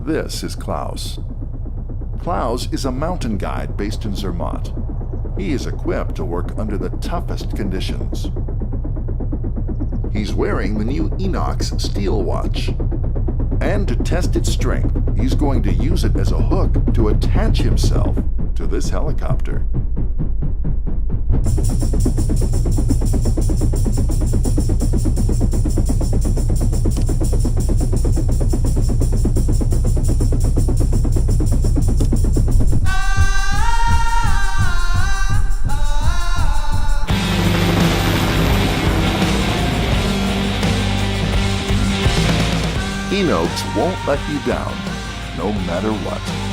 This is Klaus. Klaus is a mountain guide based in Zermatt. He is equipped to work under the toughest conditions. He's wearing the new Inox steel watch. And to test its strength, he's going to use it as a hook to attach himself to this helicopter. Inox won't let you down, no matter what.